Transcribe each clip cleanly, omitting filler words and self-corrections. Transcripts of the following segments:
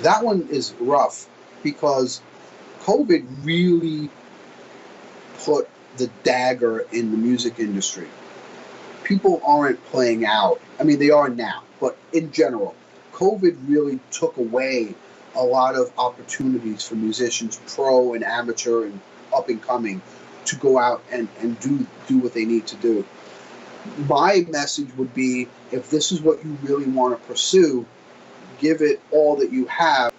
That one is rough because COVID really put the dagger in the music industry. People aren't playing out. I mean, they are now, but in general, COVID really took away a lot of opportunities for musicians, pro and amateur and up and coming, to go out and do what they need to do. My message would be, if this is what you really want to pursue, give it all that you have.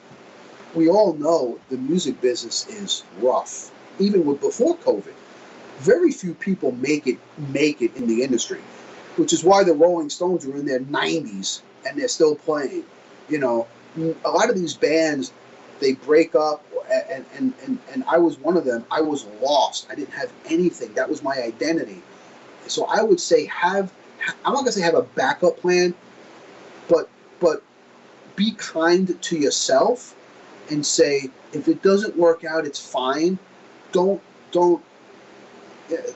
We all know the music business is rough, even with before COVID. Very few people make it in the industry, which is why the Rolling Stones are in their 90s and they're still playing. You know, a lot of these bands, they break up, and I was one of them. I was lost. I didn't have anything. That was my identity. So I would say I'm not gonna say have a backup plan, but be kind to yourself and say, if it doesn't work out, it's fine. Don't I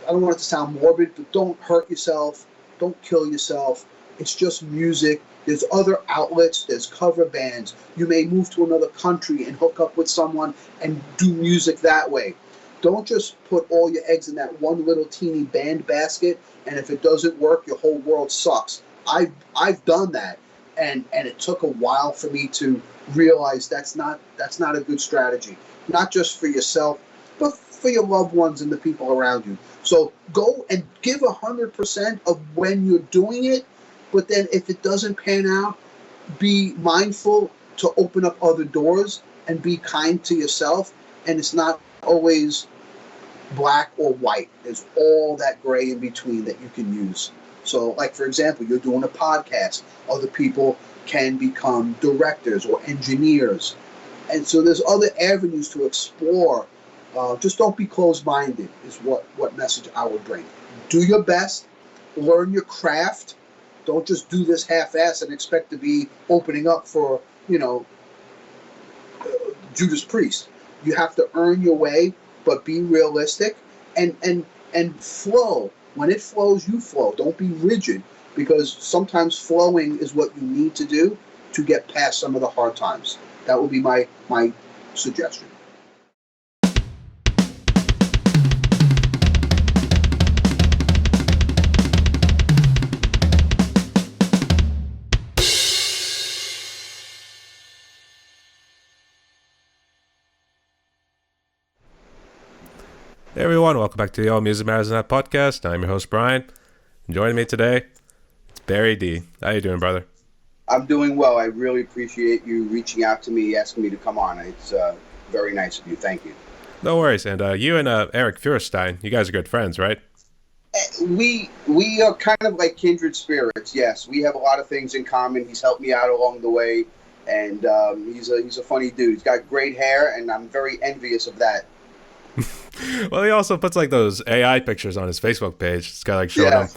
don't want it to sound morbid, but don't hurt yourself. Don't kill yourself. It's just music. There's other outlets. There's cover bands. You may move to another country and hook up with someone and do music that way. Don't just put all your eggs in that one little teeny band basket, and if it doesn't work, your whole world sucks. I've done that, and it took a while for me to realize that's not a good strategy. Not just for yourself, but for your loved ones and the people around you. So go and give 100% of when you're doing it, but then if it doesn't pan out, be mindful to open up other doors and be kind to yourself. And it's not always black or white. There's all that gray in between that you can use. So, like, for example, you're doing a podcast. Other people can become directors or engineers. And so there's other avenues to explore. Just don't be closed-minded is what message I would bring. Do your best. Learn your craft. Don't just do this half-ass and expect to be opening up for, Judas Priest. You have to earn your way, but be realistic and flow. When it flows, you flow. Don't be rigid, because sometimes flowing is what you need to do to get past some of the hard times. That would be my suggestion. Hey everyone, welcome back to the All Music Matters Net podcast. I'm your host Brian. And joining me today, it's Barry Dee. How you doing, brother? I'm doing well. I really appreciate you reaching out to me, asking me to come on. It's very nice of you. Thank you. No worries. And you and Eric Feuerstein, you guys are good friends, right? We are kind of like kindred spirits. Yes, we have a lot of things in common. He's helped me out along the way, and he's a funny dude. He's got great hair, and I'm very envious of that. Well, he also puts like those AI pictures on his Facebook page. It's got like showing him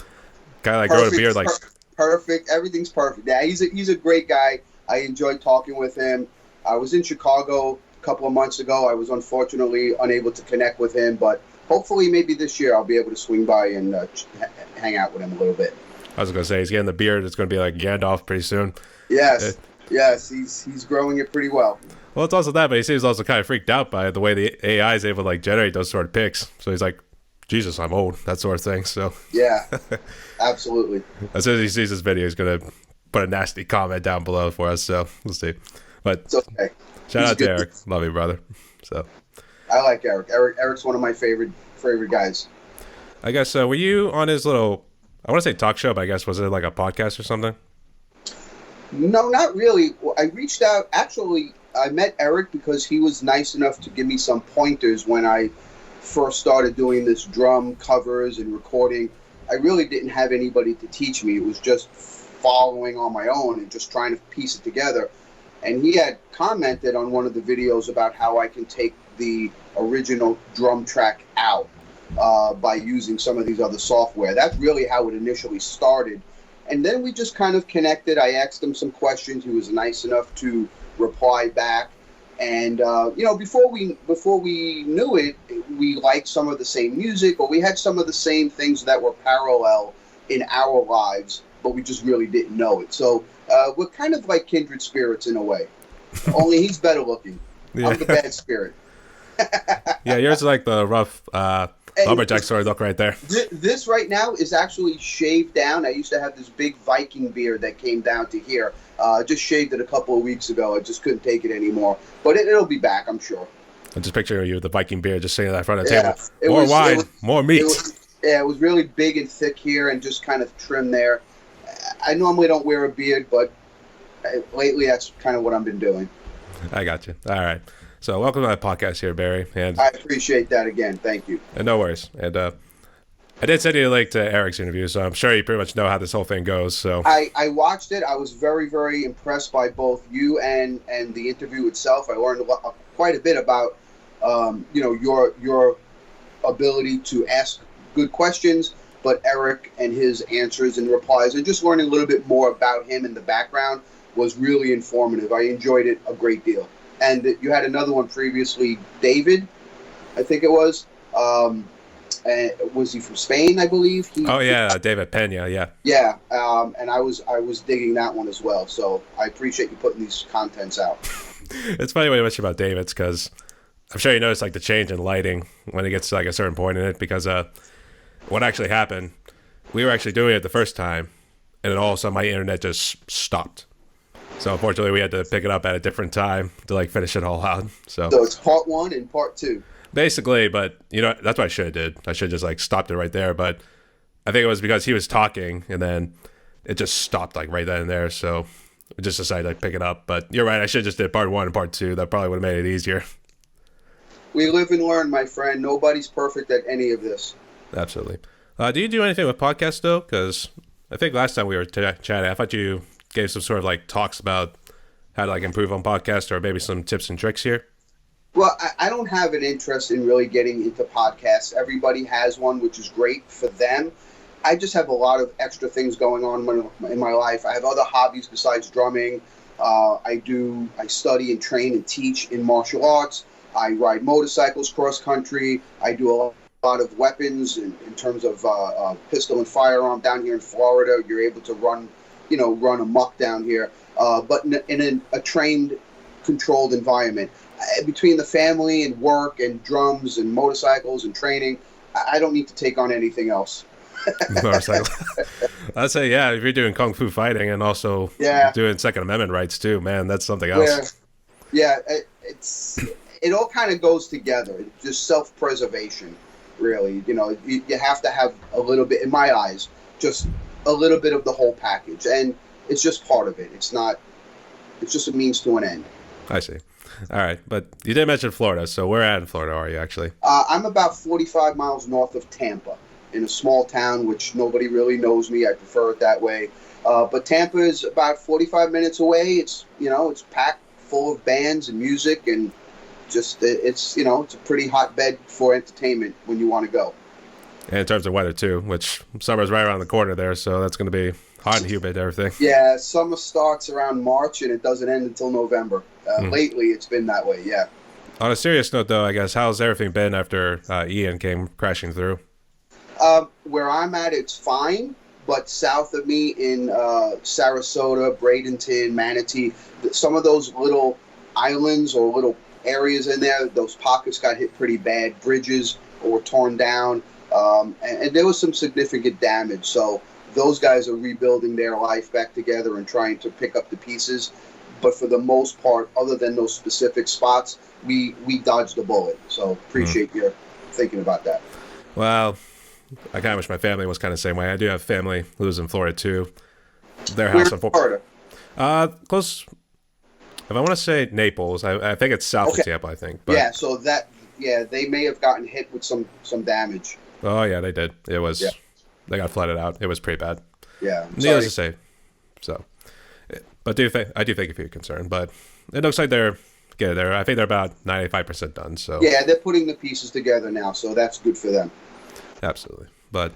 kind of like growing a beard, like perfect. Everything's perfect. Yeah, he's a great guy. I enjoyed talking with him. I was in Chicago a couple of months ago. I was unfortunately unable to connect with him, but hopefully maybe this year I'll be able to swing by and hang out with him a little bit. I was gonna say he's getting the beard. It's gonna be like Gandalf pretty soon. Yes, he's growing it pretty well. Well, it's also that, but he seems also kind of freaked out by the way the AI is able to like generate those sort of pics. So he's like, Jesus, I'm old, that sort of thing. So yeah, absolutely. As soon as he sees this video, he's going to put a nasty comment down below for us. So we'll see. But it's okay. Shout out to Eric. Love you, brother. So I like Eric. Eric's one of my favorite guys. I guess, were you on his little, I want to say talk show, but I guess, was it like a podcast or something? No, not really. I reached out, actually. I met Eric because he was nice enough to give me some pointers when I first started doing this drum covers and recording. I really didn't have anybody to teach me. It was just following on my own and just trying to piece it together. And he had commented on one of the videos about how I can take the original drum track out by using some of these other software. That's really how it initially started. And then we just kind of connected. I asked him some questions. He was nice enough to reply back, and before we knew it, we liked some of the same music, or we had some of the same things that were parallel in our lives, but we just really didn't know it. So we're kind of like kindred spirits in a way. Only he's better looking. Yeah. I'm the bad spirit. Yeah, yours is like the rough Hey, lumberjack sort of look right there. this right now is actually shaved down. I used to have this big Viking beard that came down to here. Just shaved it a couple of weeks ago. I just couldn't take it anymore. But it'll be back, I'm sure. I'm just picturing you with the Viking beard just sitting at the front of the Yeah, table. More wine, more meat. It was really big and thick here and just kind of trimmed there. I normally don't wear a beard, but lately that's kind of what I've been doing. I got you. All right. So welcome to my podcast here, Barry. And I appreciate that again. Thank you. And no worries. And I did send you a link to Eric's interview, so I'm sure you pretty much know how this whole thing goes. So I watched it. I was very, very impressed by both you and the interview itself. I learned quite a bit about your ability to ask good questions, but Eric and his answers and replies, and just learning a little bit more about him in the background was really informative. I enjoyed it a great deal. And you had another one previously, David, I think it was. Was he from Spain, I believe? David Pena, yeah. Yeah, and I was digging that one as well. So I appreciate you putting these contents out. It's funny when you mention about David's, because I'm sure you noticed like the change in lighting when it gets to like a certain point in it, because what actually happened, we were actually doing it the first time, and then all of a sudden my internet just stopped. So unfortunately, we had to pick it up at a different time to like finish it all out. So it's part 1 and part 2. Basically, but that's what I should have did. I should have just like stopped it right there. But I think it was because he was talking, and then it just stopped like right then and there. So we just decided to like, pick it up. But you're right. I should have just did part 1 and part 2. That probably would have made it easier. We live and learn, my friend. Nobody's perfect at any of this. Absolutely. Do you do anything with podcasts though? Because I think last time we were chatting, I thought you gave some sort of like talks about how to like improve on podcasts, or maybe some tips and tricks here. Well, I don't have an interest in really getting into podcasts. Everybody has one, which is great for them. I just have a lot of extra things going on in my life. I have other hobbies besides drumming. I study and train and teach in martial arts. I ride motorcycles cross country. I do a lot of weapons in terms of pistol and firearm down here in Florida. You're able to run amok down here, but in a trained, controlled environment. Between the family and work and drums and motorcycles and training, I don't need to take on anything else. Motorcycle. I'd say, yeah, if you're doing kung fu fighting and also doing Second Amendment rights too, man, that's something else. It all kind of goes together. It's just self-preservation, really. You have to have a little bit, in my eyes, just a little bit of the whole package, and it's just part of it. It's just a means to an end. I see. All right, but you did mention Florida, so where at in Florida are you actually? I'm about 45 miles north of Tampa, in a small town which nobody really knows me. I prefer it that way. But Tampa is about 45 minutes away. It's packed full of bands and music, and just it's a pretty hotbed for entertainment when you want to go. And in terms of weather too, which summer's right around the corner there, so that's going to be hot and humid, everything. Yeah, summer starts around March and it doesn't end until November. Lately, it's been that way, yeah. On a serious note, though, I guess, how's everything been after Ian came crashing through? Where I'm at, it's fine, but south of me in Sarasota, Bradenton, Manatee, some of those little islands or little areas in there, those pockets got hit pretty bad. Bridges were torn down, and there was some significant damage. So those guys are rebuilding their life back together and trying to pick up the pieces. But for the most part, other than those specific spots, we dodged the bullet. So appreciate your thinking about that. Well, I kind of wish my family was kind of the same way. I do have family who lives in Florida too. Their Where house in Florida? Close. If I want to say Naples, I think it's south of Tampa. I think. But, yeah. So they may have gotten hit with some damage. Oh yeah, they did. It was. Yeah. They got flooded out. It was pretty bad. Yeah. Needless to say. So. But I do thank you for your concern. But it looks like they're getting there. I think they're about 95% done. So yeah, they're putting the pieces together now, so that's good for them. Absolutely. But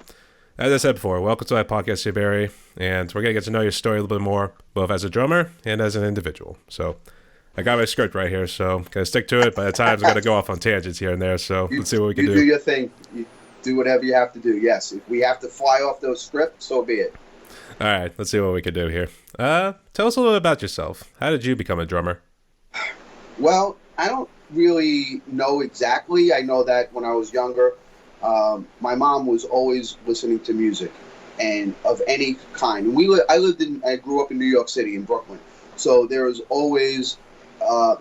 as I said before, welcome to my podcast here, Barry, and we're gonna get to know your story a little bit more, both as a drummer and as an individual. So I got my script right here, so gonna stick to it. But at times I'm gonna go off on tangents here and there. So let's see what we can do. You do your thing. You do whatever you have to do. Yes, if we have to fly off those scripts, so be it. All right, let's see what we can do here. Tell us a little bit about yourself. How did you become a drummer? Well, I don't really know exactly. I know that when I was younger, my mom was always listening to music, and of any kind. And I grew up in New York City in Brooklyn, so there was always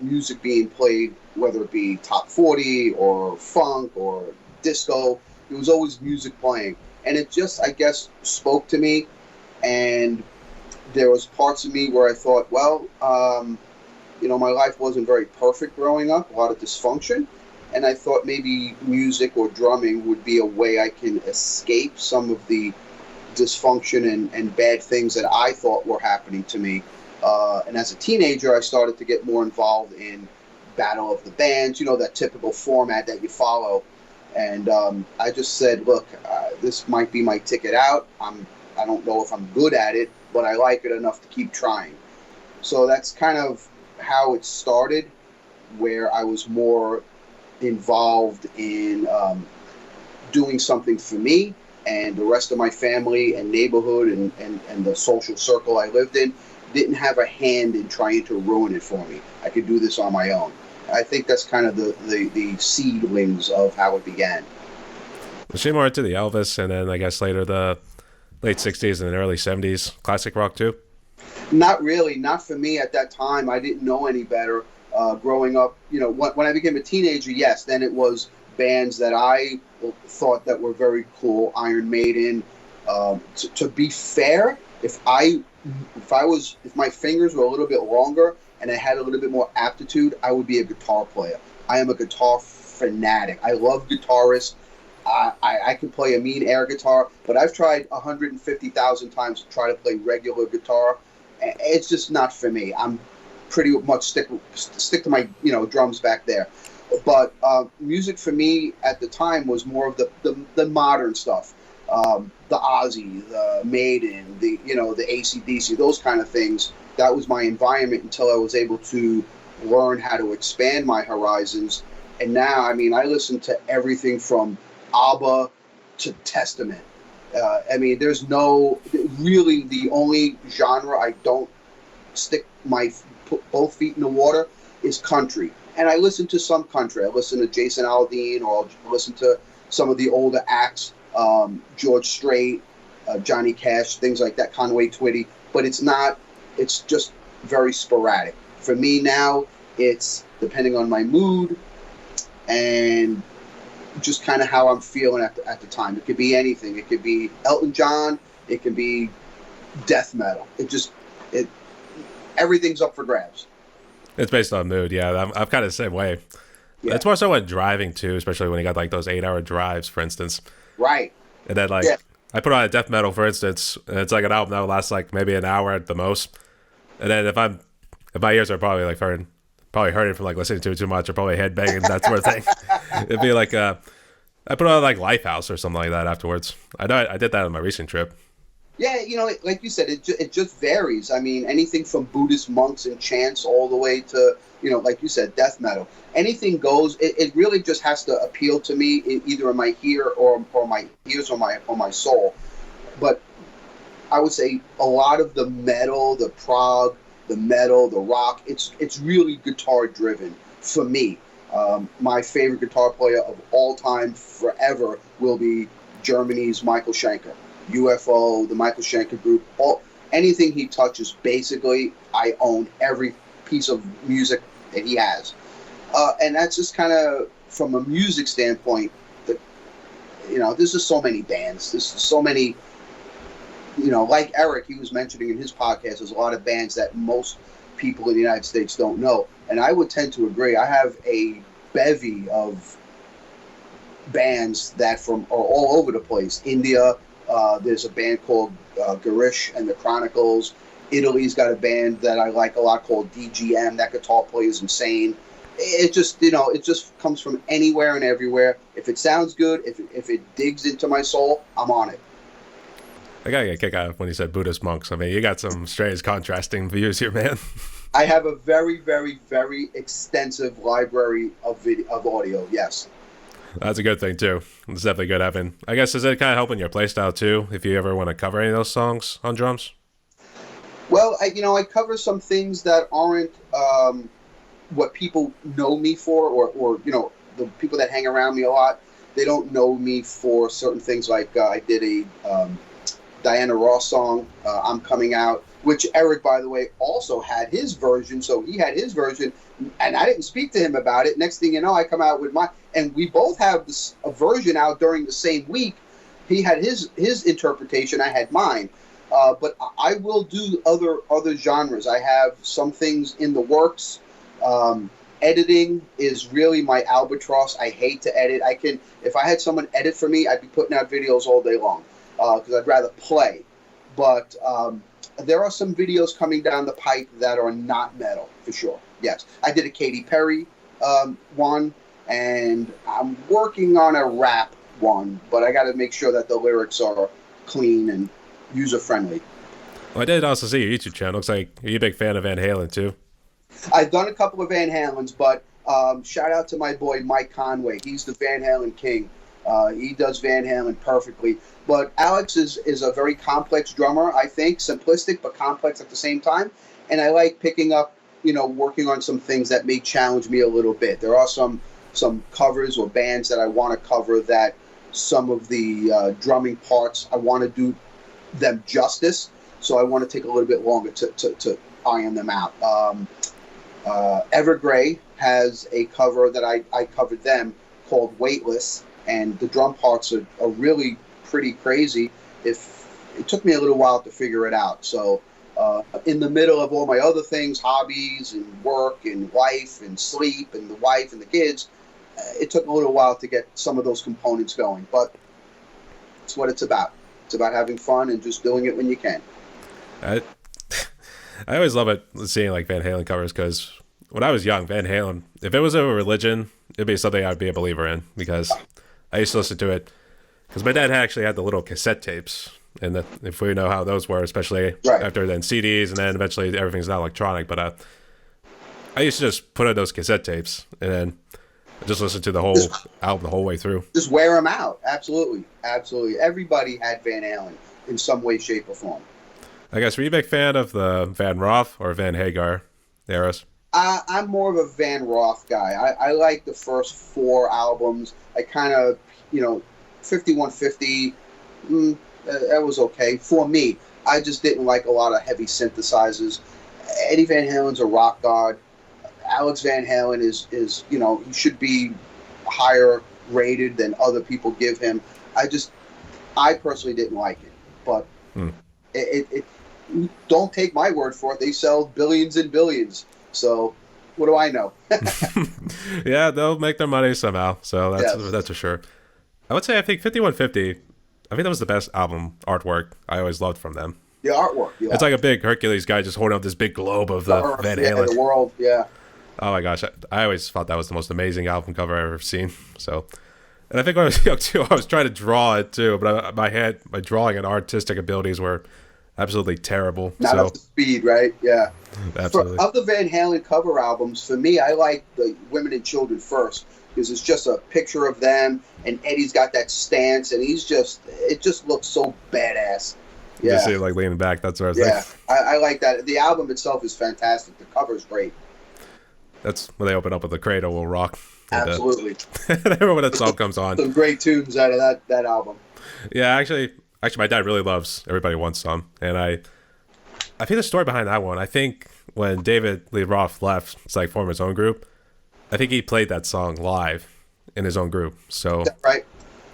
music being played, whether it be top 40 or funk or disco. There was always music playing, and it just, I guess, spoke to me. And there was parts of me where I thought, well, my life wasn't very perfect growing up, a lot of dysfunction. And I thought maybe music or drumming would be a way I can escape some of the dysfunction and bad things that I thought were happening to me. And as a teenager, I started to get more involved in Battle of the Bands, that typical format that you follow. And I just said, look, this might be my ticket out. I don't know if I'm good at it, but I like it enough to keep trying. So that's kind of how it started, where I was more involved in doing something for me, and the rest of my family and neighborhood and the social circle I lived in didn't have a hand in trying to ruin it for me. I could do this on my own. I think that's kind of the seedlings of how it began. Was she more into the Elvis, and then I guess later the late 60s and then early 70s classic rock too? Not really. Not for me at that time. I didn't know any better. Growing up, when I became a teenager, yes, then it was bands that I thought that were very cool. Iron Maiden. To be fair, if my fingers were a little bit longer and I had a little bit more aptitude, I would be a guitar player. I am a guitar fanatic. I love guitarists. I can play a mean air guitar, but I've tried 150,000 times to try to play regular guitar. It's just not for me. I'm pretty much stick to my drums back there. But music for me at the time was more of the modern stuff, the Ozzy, the Maiden, the AC/DC, those kind of things. That was my environment until I was able to learn how to expand my horizons. And now, I mean, I listen to everything from ABBA to Testament. There's really the only genre I don't put both feet in the water is country. And I listen to some country. I listen to Jason Aldean, or I'll listen to some of the older acts, George Strait, Johnny Cash, things like that, Conway Twitty. But it's just very sporadic. For me now, it's depending on my mood and just kind of how I'm feeling at the time. It could be anything. It could be Elton John. It could be death metal. Everything's up for grabs. It's based on mood, yeah. I'm kind of the same way. Yeah. It's more so when driving too, especially when you got like those 8-hour drives, for instance. Right. And then I put on a death metal, for instance, and it's like an album that will last like maybe an hour at the most. And then if my ears are probably like hurting from like listening to it too much, or probably headbanging, that sort of thing. It'd be like I put on like Lifehouse or something like that afterwards. I know I did that on my recent trip. Yeah, like you said, it just varies. I mean, anything from Buddhist monks and chants all the way to, like you said, death metal. Anything goes. It really just has to appeal to me, either in my ear or my ears or my soul. But I would say a lot of the metal, the prog, the metal, the rock, it's really guitar driven for me. My favorite guitar player of all time, forever, will be Germany's Michael Schenker. UFO, the Michael Schenker group, anything he touches, basically, I own every piece of music that he has. And that's just kind of, from a music standpoint, there's just so many bands. There's so many, like Eric, he was mentioning in his podcast, there's a lot of bands that most people in the United States don't know. And I would tend to agree. I have a bevy of bands that are all over the place. India, there's a band called Garish and the Chronicles. Italy's got a band that I like a lot called DGM. That guitar player is insane. It just comes from anywhere and everywhere. If it sounds good, if it digs into my soul, I'm on it. I gotta get a kick out of when you said Buddhist monks. I mean, you got some strange contrasting views here, man. I have a very, very, very extensive library of audio, yes. That's a good thing, too. It's definitely good having. I guess, is it kind of helping your playstyle, too, if you ever want to cover any of those songs on drums? Well, I cover some things that aren't what people know me for, or the people that hang around me a lot, they don't know me for certain things. Like I did a Diana Ross song, "I'm Coming Out," which Eric, by the way, also had his version. So he had his version, and I didn't speak to him about it. Next thing you know, I come out with mine, and we both have a version out during the same week. He had his interpretation, I had mine. But I will do other genres. I have some things in the works. Editing is really my albatross. I hate to edit. If I had someone edit for me, I'd be putting out videos all day long because I'd rather play. But there are some videos coming down the pipe that are not metal, for sure. Yes, I did a Katy Perry one, and I'm working on a rap one, but I got to make sure that the lyrics are clean and user-friendly. Well, I did also see your YouTube channel. Looks like you're a big fan of Van Halen, too. I've done a couple of Van Halens, but shout out to my boy Mike Conway. He's the Van Halen king. He does Van Halen perfectly. But Alex is a very complex drummer, I think. Simplistic, but complex at the same time. And I like picking up, working on some things that may challenge me a little bit. There are some covers or bands that I want to cover that some of the drumming parts, I want to do them justice. So I want to take a little bit longer to iron them out. Evergrey has a cover that I covered them called Weightless, and the drum parts are really pretty crazy. It took me a little while to figure it out. So in the middle of all my other things, hobbies and work and life and sleep and the wife and the kids, it took a little while to get some of those components going. But it's what it's about. It's about having fun and just doing it when you can. I always love it seeing like Van Halen covers because when I was young, Van Halen, if it was a religion, it'd be something I'd be a believer in because I used to listen to it because my dad actually had the little cassette tapes, and if we know how those were, especially after then CDs and then eventually everything's now electronic. But I used to just put in those cassette tapes and then just listen to the whole album the whole way through. Just wear them out. Absolutely. Absolutely. Everybody had Van Halen in some way, shape, or form. I guess, were you a big fan of the Van Roth or Van Hagar eras? I'm more of a Van Roth guy. I like the first 4 albums. I kind of, 5150, that was okay for me. I just didn't like a lot of heavy synthesizers. Eddie Van Halen's a rock god. Alex Van Halen is he should be higher rated than other people give him. I personally didn't like it, but it don't take my word for it. They sell billions and billions. So what do I know? Yeah, they'll make their money somehow. So that's for sure. I would say I think 5150, I think that was the best album artwork I always loved from them. The artwork, yeah. It's like a big Hercules guy just holding up this big globe of the Earth, Van Halen. the world, yeah. Oh my gosh, I always thought that was the most amazing album cover I've ever seen. So, and I think when I was young too, I was trying to draw it too, but my drawing and artistic abilities were absolutely terrible. Not up to speed, right? Yeah. Absolutely. Of the Van Halen cover albums, for me, I like the Women and Children first because it's just a picture of them, and Eddie's got that stance, and it just looks so badass. Yeah. You see like leaning back, that sort of thing. Yeah, I like that. The album itself is fantastic. The cover's great. That's when they open up with the Cradle Will Rock. Absolutely. I remember when that song comes on. Some great tunes out of that album. Yeah, actually, my dad really loves Everybody Wants Some, and I think the story behind that one. I think when David Lee Roth left, it's like form his own group. I think he played that song live in his own group. So right.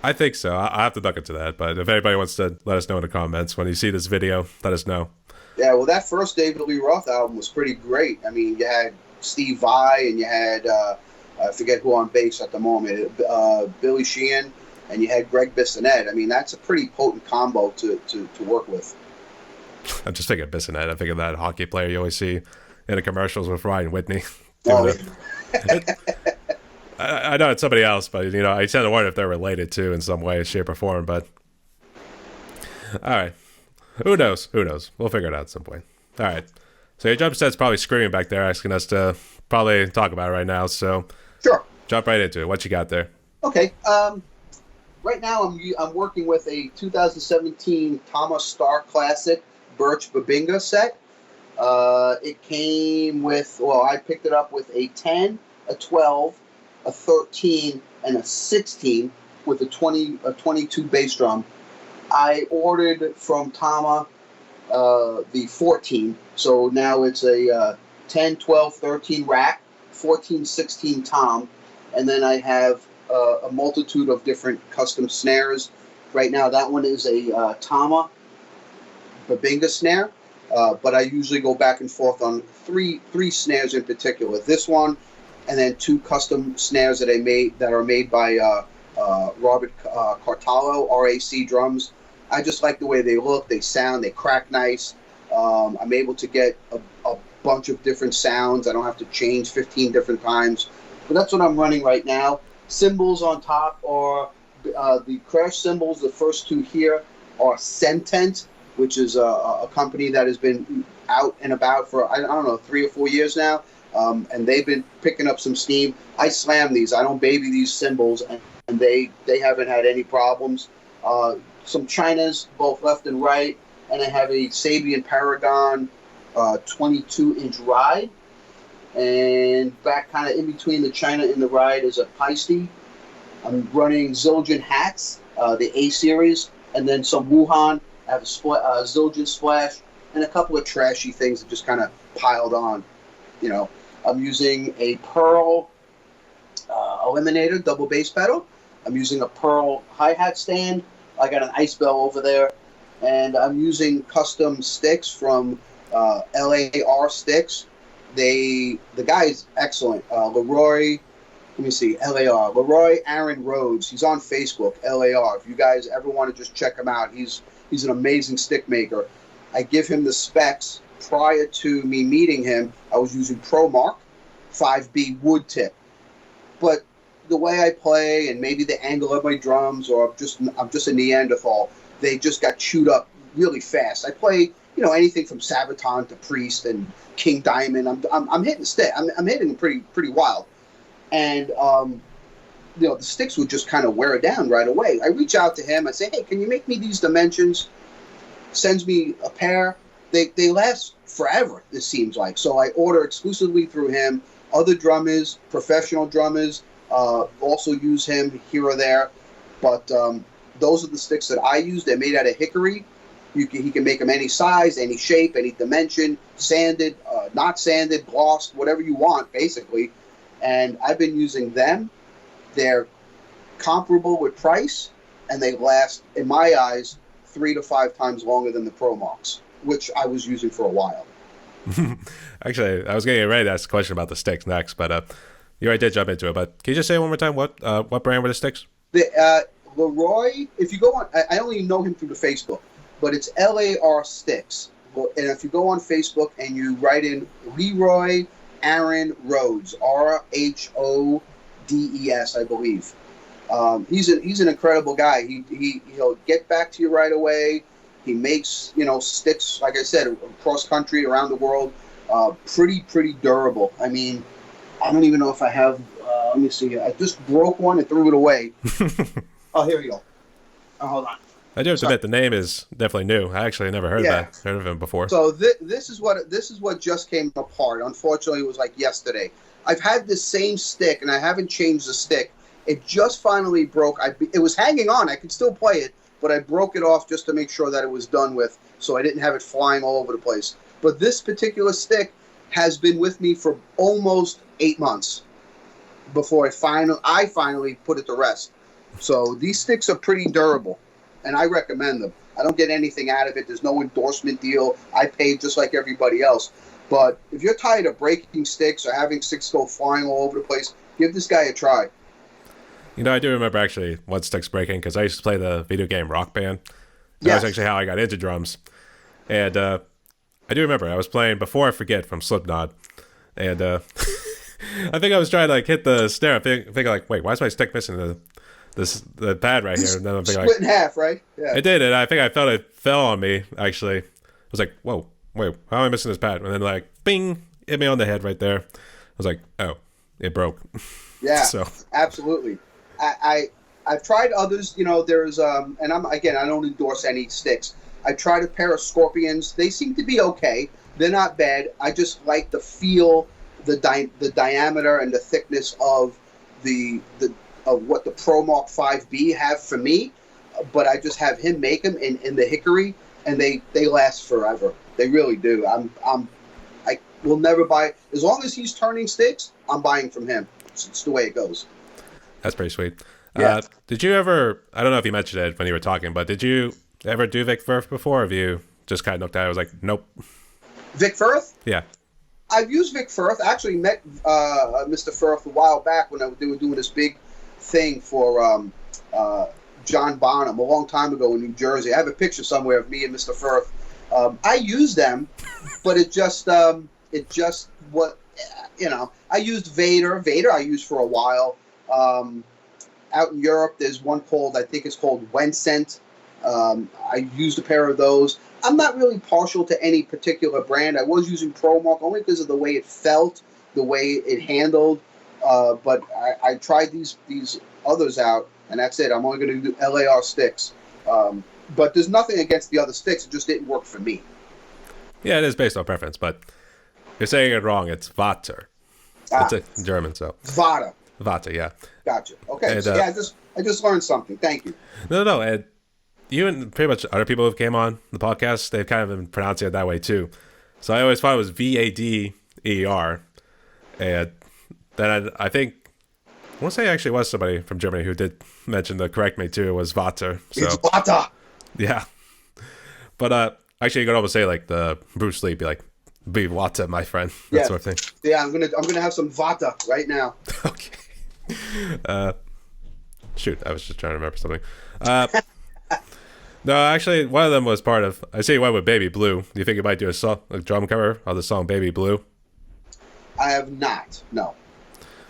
I think so. I have to duck into that. But if anybody wants to let us know in the comments when you see this video, let us know. Yeah, well, that first David Lee Roth album was pretty great. I mean, you had Steve Vai and you had I forget who on bass at the moment, Billy Sheehan, and you had Greg Bissonette. I mean, that's a pretty potent combo to work with. I'm just thinking of Bissonette. I think of that hockey player you always see in the commercials with Ryan Whitney. I know it's somebody else, but I tend to wonder if they're related too in some way, shape, or form. But all right, who knows? We'll figure it out at some point. All right. So your drum set's probably screaming back there, asking us to probably talk about it right now. So sure, jump right into it. What you got there? Okay. Right now I'm working with a 2017 Thomas Star Classic Birch Babinga set. It came with, well, I picked it up with a 10, a 12, a 13, and a 16 with a 22 bass drum. I ordered from Tama the 14, so now it's a 10, 12, 13 rack, 14, 16 tom, and then I have a multitude of different custom snares. Right now, that one is a Tama Babinga snare, but I usually go back and forth on three snares in particular. This one, and then two custom snares that are made by Robert Cartallo, RAC drums. I just like the way they look, they sound, they crack nice. I'm able to get a bunch of different sounds. I don't have to change 15 different times. But that's what I'm running right now. Cymbals on top are the crash cymbals. The first two here are Sentent, which is a company that has been out and about for, I don't know, 3 or 4 years now. And they've been picking up some steam. I slam these. I don't baby these cymbals, and they haven't had any problems. Some Chinas, both left and right, and I have a Sabian Paragon 22-inch ride. And back kind of in between the China and the ride is a Paiste. I'm running Zildjian hats, the A series, and then some Wuhan. I have a Zildjian splash and a couple of trashy things that just kind of piled on. You know, I'm using a Pearl Eliminator double bass pedal. I'm using a Pearl hi-hat stand. I got an Ice Bell over there, and I'm using custom sticks from LAR Sticks. The guy is excellent. Leroy, let me see, LAR. Leroy Aaron Rhodes. He's on Facebook, LAR. If you guys ever want to just check him out, he's an amazing stick maker. I give him the specs. Prior to me meeting him, I was using ProMark 5B wood tip. But the way I play and maybe the angle of my drums, or I'm just a Neanderthal, they just got chewed up really fast. I play, anything from Sabaton to Priest and King Diamond. I'm hitting stick. I'm hitting them pretty wild, and the sticks would just kind of wear it down right away. I reach out to him. I say, hey, can you make me these dimensions? Sends me a pair. They last forever, it seems like. So I order exclusively through him. Other drummers, professional drummers, also use him here or there. But those are the sticks that I use. They're made out of hickory. He can make them any size, any shape, any dimension, sanded, not sanded, glossed, whatever you want, basically. And I've been using them. They're comparable with price, and they last, in my eyes, 3 to 5 times longer than the ProMarks, which I was using for a while. Actually, I was getting ready to ask a question about the sticks next, but you already did jump into it. But can you just say one more time what brand were the sticks? Leroy, if you go on, I only know him through the Facebook, but it's LAR Sticks. And if you go on Facebook and you write in Leroy Aaron Rhodes, RHODES, I believe. He's an incredible guy. He'll get back to you right away. He makes sticks, like I said, across country, around the world, pretty durable. I mean, I don't even know if I have. Let me see. I just broke one and threw it away. Oh, here we go. Oh, hold on. I do have to admit the name is definitely new. I actually never heard of him before. So this is what just came apart. Unfortunately, it was like yesterday. I've had this same stick and I haven't changed the stick. It just finally broke. It was hanging on. I could still play it, but I broke it off just to make sure that it was done with, so I didn't have it flying all over the place. But this particular stick has been with me for almost 8 months before I finally put it to rest. So these sticks are pretty durable, and I recommend them. I don't get anything out of it. There's no endorsement deal. I pay just like everybody else. But if you're tired of breaking sticks or having sticks go flying all over the place, give this guy a try. I do remember actually one stick's breaking because I used to play the video game Rock Band. That Yes. was actually how I got into drums. And I do remember I was playing Before I Forget from Slipknot. And I think I was trying to hit the snare. I think wait, why is my stick missing the pad right here? And then I'm thinking, Split in half, right? Yeah. It did, and I think I felt it fell on me, actually. I was like, whoa, wait, how am I missing this pad? And then bing, hit me on the head right there. I was like, oh, it broke. Yeah, So. Absolutely. I've tried others. There's and I don't endorse any sticks. I tried a pair of Scorpions. They seem to be okay. They're not bad. I just like the feel, the diameter and the thickness of the of what the Pro Mark 5B have for me. But I just have him make them in the hickory, and they last forever. They really do. I will never buy, as long as he's turning sticks. I'm buying from him. It's the way it goes. That's pretty sweet. Yeah. Did you ever? I don't know if you mentioned it when you were talking, but did you ever do Vic Firth before? Or have you just kind of looked at it? I was like, nope. Vic Firth? Yeah. I've used Vic Firth. I actually met Mr. Firth a while back when they were doing this big thing for John Bonham a long time ago in New Jersey. I have a picture somewhere of me and Mr. Firth. I use them, but it just what I used Vader. Vader I used for a while. Out in Europe, there's one called, I think it's called Wensent. I used a pair of those. I'm not really partial to any particular brand. I was using ProMark only because of the way it felt, the way it handled. But I tried these others out, and that's it. I'm only going to do LAR sticks. But there's nothing against the other sticks. It just didn't work for me. Yeah, it is based on preference, but you're saying it wrong. It's Vater. It's a German, so. Vata. Vater, yeah. Gotcha. Okay. And, So, yeah, I just learned something. Thank you. No, and you and pretty much other people who came on the podcast, they've kind of been pronouncing it that way too. So I always thought it was Vader. And then I think, I want to say actually was somebody from Germany who did mention the correct me too. It was Vater. So, it's Vata. Yeah. But actually you could almost say like the Bruce Lee, be like, be Vata, my friend. That sort of thing. Yeah, I'm gonna have some Vata right now. Okay. Shoot, I was just trying to remember something. No, actually, one of them was part of. I see you went with Baby Blue. Do you think you might do a drum cover of the song Baby Blue? I have not. No.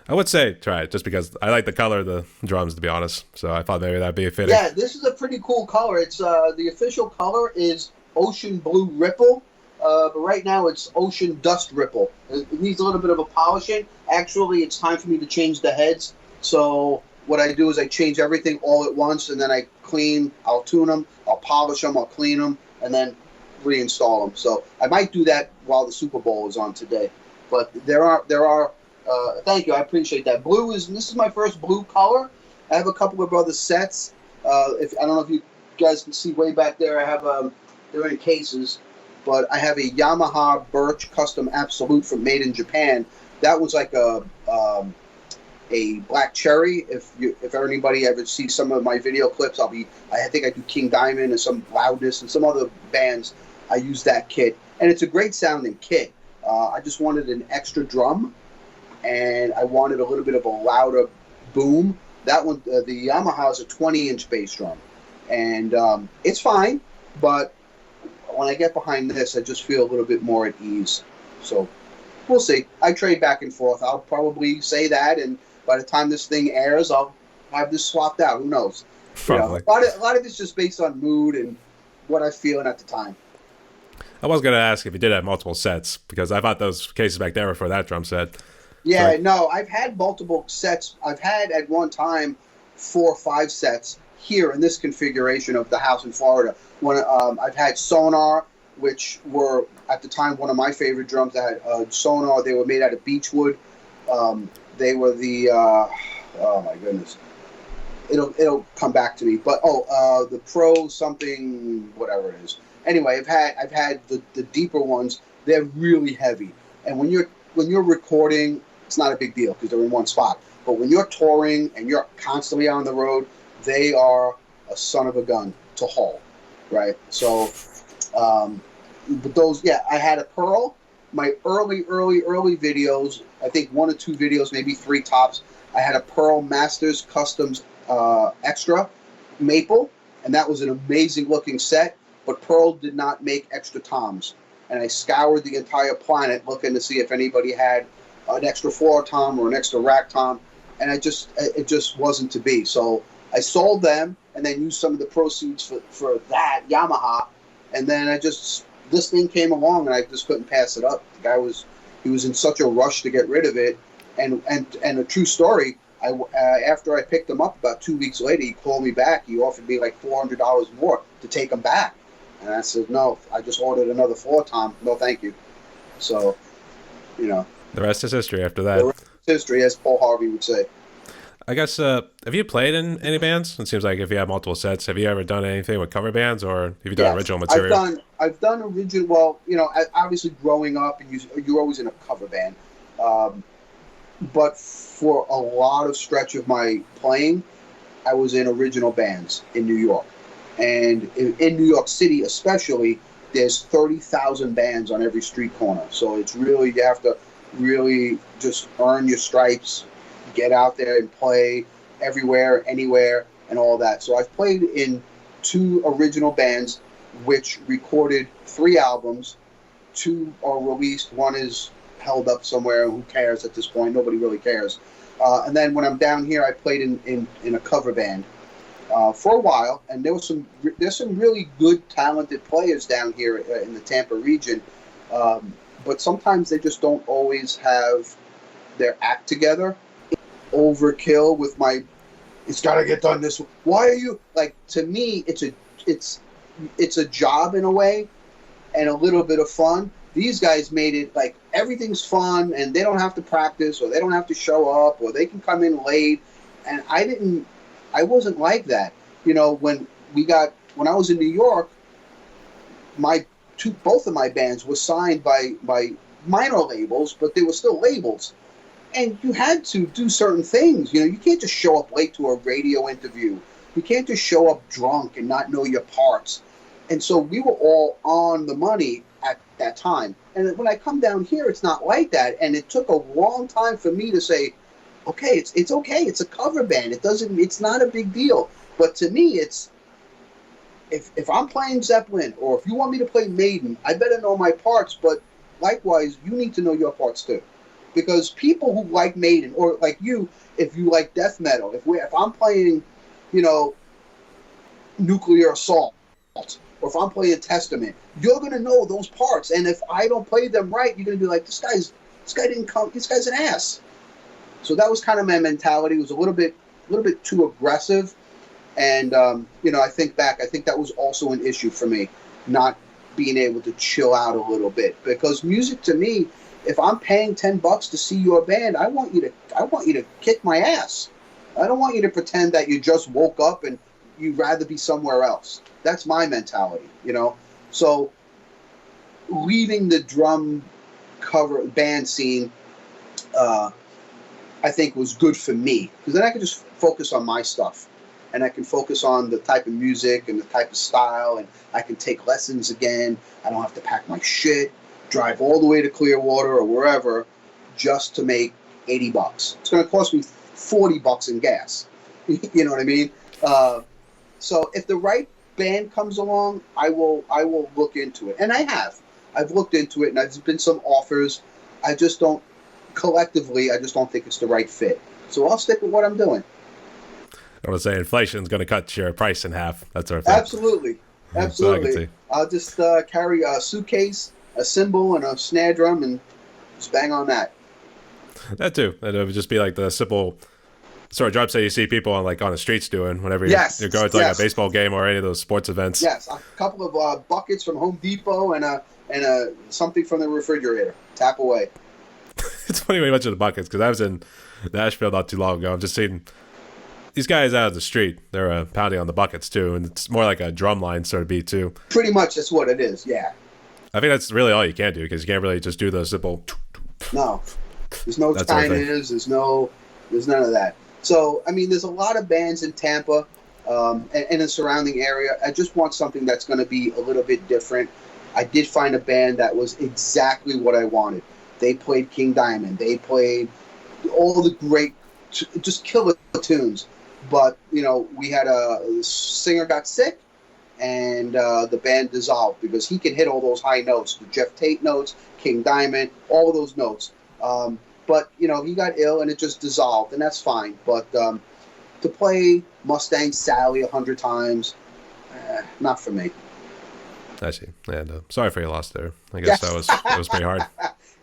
I would say try it, just because I like the color of the drums, to be honest. So I thought maybe that'd be a fitting. Yeah, this is a pretty cool color. It's the official color is Ocean Blue Ripple, but right now it's Ocean Dust Ripple. It needs a little bit of a polishing. Actually, it's time for me to change the heads. So what I do is I change everything all at once, and then I clean. I'll tune them, I'll polish them, I'll clean them, and then reinstall them. So I might do that while the Super Bowl is on today. But there are. Thank you, I appreciate that. This is my first blue color. I have a couple of other sets. If I don't know if you guys can see way back there, I have they're in cases, but I have a Yamaha Birch Custom Absolute from Made in Japan. That was like a black cherry. If anybody ever sees some of my video clips, I think I do King Diamond and some Loudness and some other bands. I use that kit, and it's a great sounding kit. I just wanted an extra drum, and I wanted a little bit of a louder boom. That one, the Yamaha is a 20-inch bass drum, and it's fine, but when I get behind this, I just feel a little bit more at ease. So we'll see. I trade back and forth. I'll probably say that, and by the time this thing airs, I'll have this swapped out. Who knows? Probably. A lot of this is just based on mood and what I'm feeling at the time. I was going to ask if you did have multiple sets, because I thought those cases back there were for that drum set. Yeah, Sorry. No, I've had multiple sets. I've had at one time 4 or 5 sets here in this configuration of the house in Florida. When I've had Sonar, which were at the time one of my favorite drums. I had Sonar. They were made out of beechwood. They were the oh my goodness, it'll come back to me. But the Pro something whatever it is. Anyway, I've had the deeper ones. They're really heavy, and when you're recording, it's not a big deal because they're in one spot. But when you're touring and you're constantly on the road, they are a son of a gun to haul, right? So, but those, yeah, I had a Pearl. My early videos, I think 1 or 2 videos, maybe 3 tops, I had a Pearl Masters Customs Extra Maple, and that was an amazing looking set, but Pearl did not make extra toms. And I scoured the entire planet looking to see if anybody had an extra floor tom or an extra rack tom, and it just wasn't to be. So I sold them and then used some of the proceeds for that Yamaha, and then this thing came along and I just couldn't pass it up. The guy was in such a rush to get rid of it, and a true story. After I picked him up about 2 weeks later, he called me back. He offered me like $400 more to take him back. And I said, no, I just ordered another floor tom. No, thank you. So, you know, The rest is history after the that. rest is history, as Paul Harvey would say. I guess, have you played in any bands? It seems like if you have multiple sets, have you ever done anything with cover bands, or have you done Yes, original material? I've done original. Well, obviously growing up, and you're always in a cover band. Um, but for a lot of stretch of my playing, I was in original bands in New York, and in New York City especially, there's 30,000 bands on every street corner. So it's really, you have to really just earn your stripes, get out there and play everywhere, anywhere, and all that. So I've played in two original bands, which recorded 3 albums. Two are released. One is held up somewhere. Who cares at this point? Nobody really cares. And then when I'm down here, I played in a cover band for a while, and there's some really good, talented players down here in the Tampa region, but sometimes they just don't always have their act together. Overkill with my, it's got to get done this way. Why are you like? To me, it's a job in a way, and a little bit of fun. These guys made it like everything's fun, and they don't have to practice, or they don't have to show up, or they can come in late. And I wasn't like that. When I was in New York, both of my bands were signed by minor labels, but they were still labels. And you had to do certain things. You can't just show up late to a radio interview. You can't just show up drunk and not know your parts. And so we were all on the money at that time. And when I come down here, it's not like that. And it took a long time for me to say, okay, it's okay. It's a cover band. It's not a big deal. But to me, it's, if I'm playing Zeppelin, or if you want me to play Maiden, I better know my parts. But likewise, you need to know your parts too. Because people who like Maiden, or like you, if you like death metal, if I'm playing, Nuclear Assault, or if I'm playing Testament, you're gonna know those parts. And if I don't play them right, you're gonna be like, this guy didn't come. This guy's an ass. So that was kind of my mentality. It was a little bit too aggressive. And I think back, I think that was also an issue for me, not being able to chill out a little bit. Because music to me, if I'm paying $10 to see your band, I want you to kick my ass. I don't want you to pretend that you just woke up and you'd rather be somewhere else. That's my mentality, So leaving the drum cover band scene, I think was good for me, because then I could just focus on my stuff, and I can focus on the type of music and the type of style, and I can take lessons again. I don't have to pack my shit, drive all the way to Clearwater or wherever just to make $80. It's going to cost me $40 in gas. You know what I mean? So if the right band comes along, I will look into it, and I've looked into it, and there's been some offers. I just don't think it's the right fit. So I'll stick with what I'm doing. I want to say inflation's going to cut your price in half. That sort of thing. Absolutely. I'll just carry a suitcase, a cymbal, and a snare drum, and just bang on that. That too. And it would just be like the simple sort of drums that you see people on the streets doing whenever you're going to a baseball game or any of those sports events. Yes, a couple of buckets from Home Depot and a something from the refrigerator. Tap away. It's funny when you mention the buckets, because I was in Nashville not too long ago. I'm just seeing these guys out of the street. They're pounding on the buckets too, and it's more like a drum line sort of beat too. Pretty much, that's what it is. Yeah. I think that's really all you can do, because you can't really just do the simple. No, there's no Chinese. There's none of that. So I mean, there's a lot of bands in Tampa and in the surrounding area. I just want something that's going to be a little bit different. I did find a band that was exactly what I wanted. They played King Diamond. They played all the great, just killer tunes. But, we had a singer got sick, and the band dissolved, because he can hit all those high notes, the Jeff Tate notes, King Diamond, all of those notes. But, he got ill, and it just dissolved, and that's fine. But to play Mustang Sally 100 times, not for me. I see. And sorry for your loss there. I guess that was pretty hard.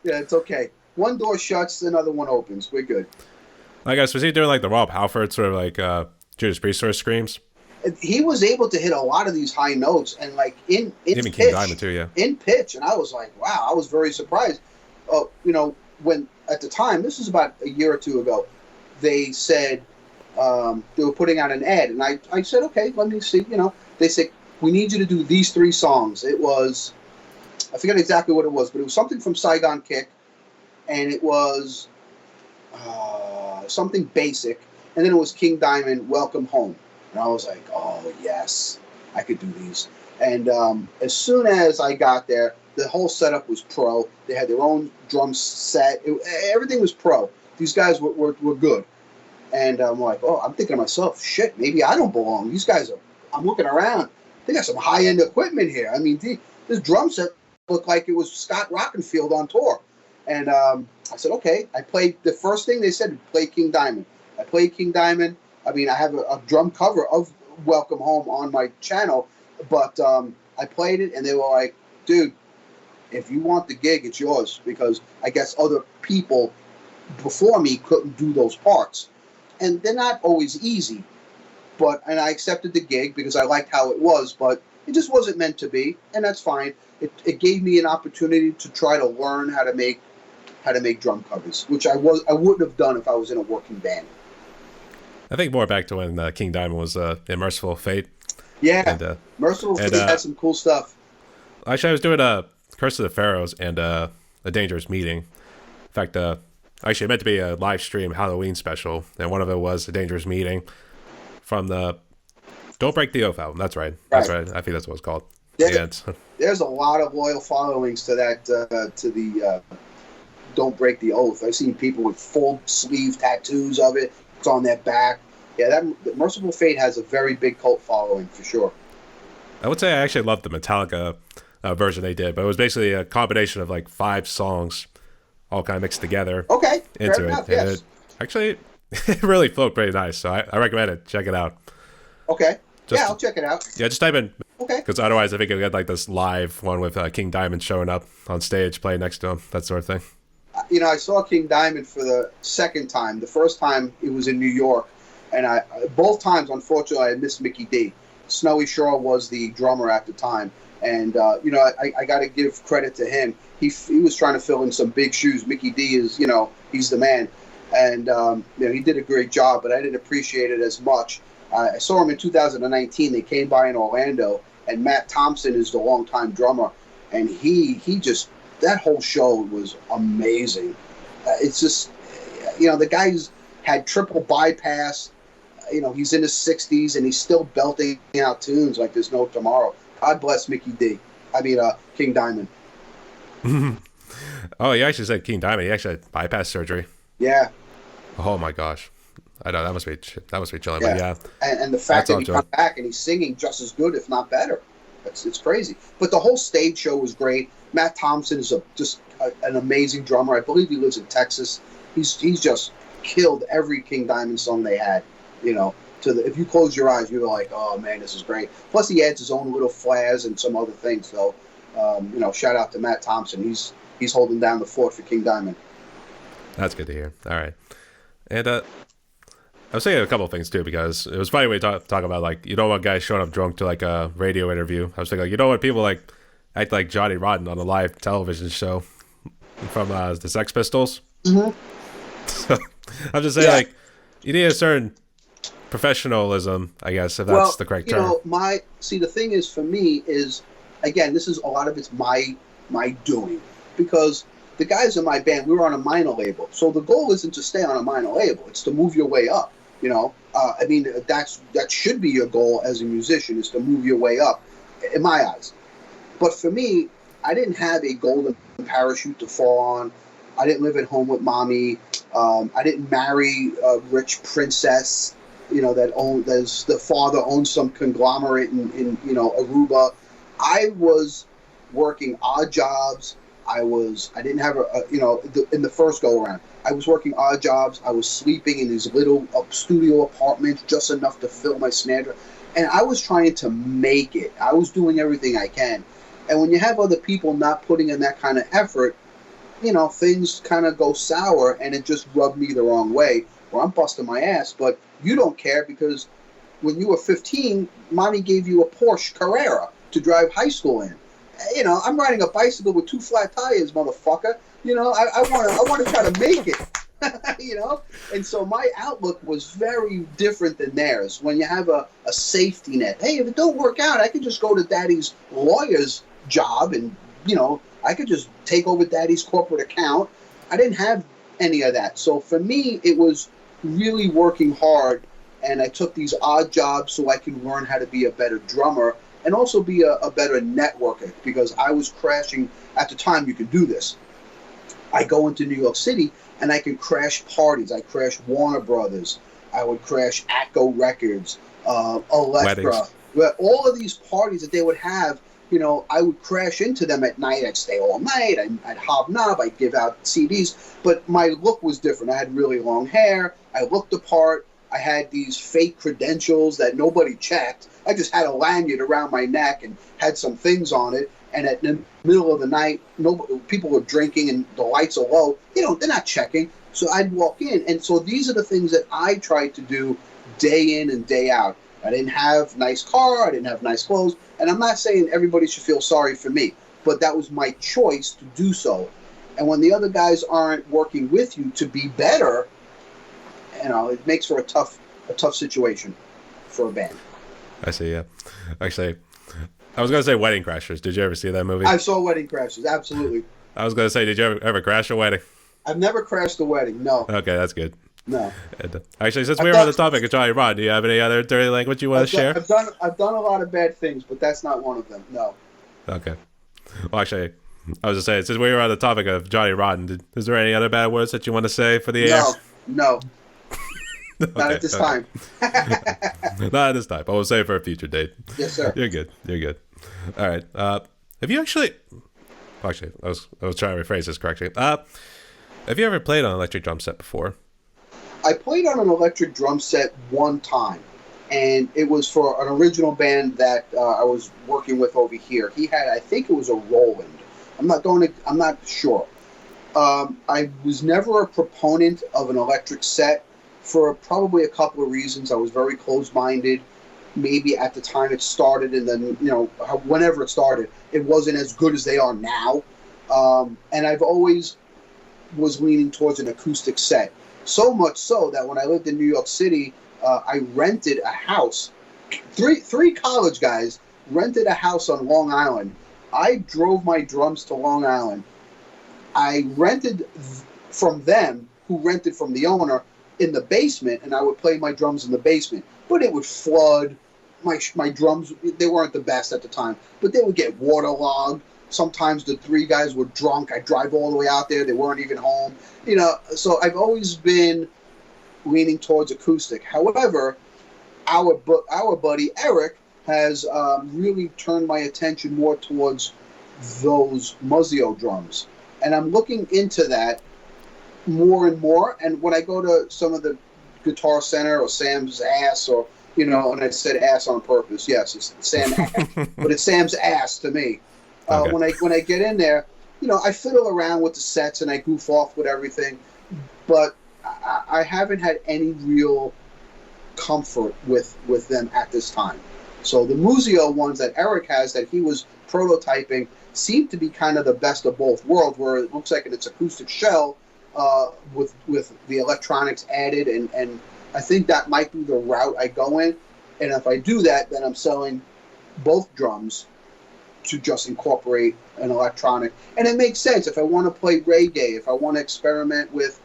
Yeah, it's okay. One door shuts, another one opens. We're good. I guess, was he doing like the Rob Halford sort of like Judas Priest sort of screams? He was able to hit a lot of these high notes, and like in even pitch, King Diamond too, yeah. In pitch, and I was like, wow, I was very surprised. when at the time, this was about a year or two ago, they said they were putting out an ad, and I said, okay, let me see. They said we need you to do these 3 songs. It was, I forget exactly what it was, but it was something from Saigon Kick, and it was something basic, and then it was King Diamond, Welcome Home, and I was like, oh yes, I could do these. And as soon as I got there, the whole setup was pro. They had their own drum set. Everything was pro. These guys were good. And I'm like, oh, I'm thinking to myself, shit, maybe I don't belong. These guys are, I'm looking around. They got some high-end equipment here. I mean, this drum set looked like it was Scott Rockenfield on tour. And I said, okay. I played, the first thing they said, play King Diamond. I played King Diamond. I mean, I have a drum cover of Welcome Home on my channel, but I played it, and they were like, dude, if you want the gig, it's yours, because I guess other people before me couldn't do those parts. And they're not always easy, and I accepted the gig because I liked how it was, but it just wasn't meant to be, and that's fine. It gave me an opportunity to try to learn how to make drum covers, which I wouldn't have done if I was in a working band. I think more back to when King Diamond was in Merciful Fate. Yeah, and, Merciful Fate had some cool stuff. Actually, I was doing Curse of the Pharaohs and A Dangerous Meeting. In fact, actually, it meant to be a live stream Halloween special, and one of it was A Dangerous Meeting from the Don't Break the Oath album. That's right. That's right. I think that's what it's called. There's a lot of loyal followings to that, to the Don't Break the Oath. I've seen people with full sleeve tattoos of it. It's on their back. Yeah, that Merciful Fate has a very big cult following for sure. I would say I actually loved the Metallica version they did, but it was basically a combination of like 5 songs all kind of mixed together. Okay, into fair it. Enough, yes. It actually, it really flowed pretty nice, so I recommend it. Check it out. Okay. I'll check it out. Yeah, just type in. Okay. Because otherwise, I think you'll get like this live one with King Diamond showing up on stage, playing next to him, that sort of thing. I saw King Diamond for the second time. The first time it was in New York, and both times, unfortunately, I missed Mickey Dee. Snowy Shaw was the drummer at the time, and I got to give credit to him. He was trying to fill in some big shoes. Mickey Dee is, he's the man, and he did a great job. But I didn't appreciate it as much. I saw him in 2019. They came by in Orlando, and Matt Thompson is the longtime drummer, and he just, that whole show was amazing. It's just, the guy's had triple bypass. He's in his 60s and he's still belting out tunes like there's no tomorrow. God bless Mickey Dee. King Diamond. Oh, you actually said King Diamond. He actually had bypass surgery. Yeah. Oh my gosh. I know that must be chilling. Yeah. But yeah. And the fact that he comes back and he's singing just as good, if not better. It's crazy. But the whole stage show was great. Matt Thompson is just an amazing drummer. I believe he lives in Texas. He's just killed every King Diamond song they had. If you close your eyes, you're like, oh man, this is great. Plus, he adds his own little flares and some other things. So, shout out to Matt Thompson. He's holding down the fort for King Diamond. That's good to hear. All right, and I was saying a couple of things too, because it was funny when we talk about like, you don't want guys showing up drunk to like a radio interview. I was thinking, like, when people like act like Johnny Rotten on a live television show from the Sex Pistols. Mm-hmm. So, I'm just saying, like, you need a certain professionalism, I guess, if that's the correct term. The thing is, for me, is, again, this is a lot of it's my doing, because the guys in my band, we were on a minor label, so the goal isn't to stay on a minor label; it's to move your way up. That should be your goal as a musician, is to move your way up, in my eyes. But for me, I didn't have a golden parachute to fall on. I didn't live at home with mommy. I didn't marry a rich princess, the father owns some conglomerate in Aruba. I was working odd jobs. I didn't have in the first go around, I was working odd jobs. I was sleeping in these little studio apartments, just enough to fill my snare drum. And I was trying to make it. I was doing everything I can. And when you have other people not putting in that kind of effort, things kind of go sour, and it just rubbed me the wrong way, where I'm busting my ass. But you don't care, because when you were 15, mommy gave you a Porsche Carrera to drive high school in. I'm riding a bicycle with 2 flat tires, motherfucker. I want to try to make it. And so my outlook was very different than theirs. When you have a safety net, hey, if it don't work out, I could just go to daddy's lawyer's job, and I could just take over daddy's corporate account. I didn't have any of that. So for me, it was really working hard, and I took these odd jobs so I can learn how to be a better drummer and also be a better networker, because I was crashing. At the time, you could do this. I go into New York City and I can crash parties. I crash Warner Brothers. I would crash Atco Records, Elektra. All of these parties that they would have, I would crash into them at night. I'd stay all night. I'd hobnob. I'd give out CDs. But my look was different. I had really long hair. I looked the part. I had these fake credentials that nobody checked. I just had a lanyard around my neck and had some things on it. And at the middle of the night, people were drinking and the lights are low. They're not checking. So I'd walk in. And so these are the things that I tried to do day in and day out. I didn't have a nice car. I didn't have nice clothes. And I'm not saying everybody should feel sorry for me, but that was my choice to do so. And when the other guys aren't working with you to be better, it makes for a tough situation for a band. I see, yeah. Actually, I was going to say Wedding Crashers. Did you ever see that movie? I saw Wedding Crashers, absolutely. I was going to say, did you ever crash a wedding? I've never crashed a wedding, no. Okay, that's good. No. And, actually, since we were on the topic of Johnny Rod, do you have any other dirty language you want to share? I've done a lot of bad things, but that's not one of them, no. Okay. Well, actually, I was just saying, since we were on the topic of Johnny Rotten, is there any other bad words that you want to say for the air? No. Not at this time. Not at this time. I will say it for a future date. Yes, sir. You're good. All right. Have you actually... Actually, I was trying to rephrase this correctly. Have you ever played on an electric drum set before? I played on an electric drum set one time, and it was for an original band that I was working with over here. He had, I think it was a Roland. I'm not sure. I was never a proponent of an electric set for probably a couple of reasons. I was very closed-minded. Maybe at the time it started, and then, whenever it started, it wasn't as good as they are now. And I've always was leaning towards an acoustic set. So much so that when I lived in New York City, I rented a house. Three college guys rented a house on Long Island. I drove my drums to Long Island. I rented from them, who rented from the owner, in the basement, and I would play my drums in the basement. But it would flood. My drums, they weren't the best at the time, but they would get waterlogged. Sometimes the three guys were drunk. I'd drive all the way out there. They weren't even home. So I've always been leaning towards acoustic. However, our buddy Eric has really turned my attention more towards those Muzio drums. And I'm looking into that more and more. And when I go to some of the Guitar Center or Sam's Ass, or, and I said ass on purpose. Yes, it's Sam Ass, but it's Sam's Ass to me. Okay. When I get in there, I fiddle around with the sets and I goof off with everything, but I haven't had any real comfort with them at this time. So the Muzio ones that Eric has that he was prototyping seem to be kind of the best of both worlds, where it looks like it's acoustic shell with the electronics added, and I think that might be the route I go in. And if I do that, then I'm selling both drums to just incorporate an electronic. And it makes sense. If I want to play reggae, if I want to experiment with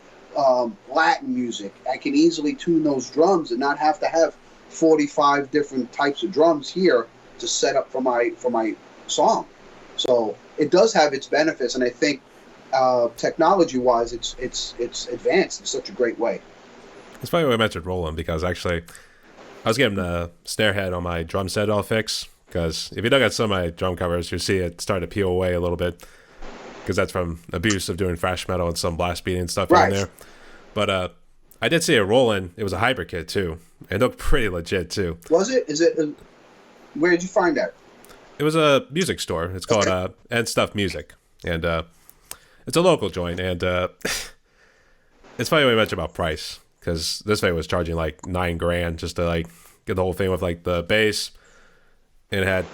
Latin music, I can easily tune those drums and not have to have 45 different types of drums here to set up for my song. So it does have its benefits, and I think technology-wise, it's advanced in such a great way. It's funny we mentioned Roland, because actually I was getting the snare head on my drum set all fixed, because if you look at some of my drum covers, you see it start to peel away a little bit, because that's from abuse of doing thrash metal and some blast beating and stuff in there. But I did see a Roland. It was a hybrid kit too. It looked pretty legit too. Was it? Is it? Where did you find that? It was a music store. It's called And Stuff Music, and it's a local joint. And it's funny when you mention about price, because this thing was charging like $9,000 just to like get the whole thing with like the bass. And it had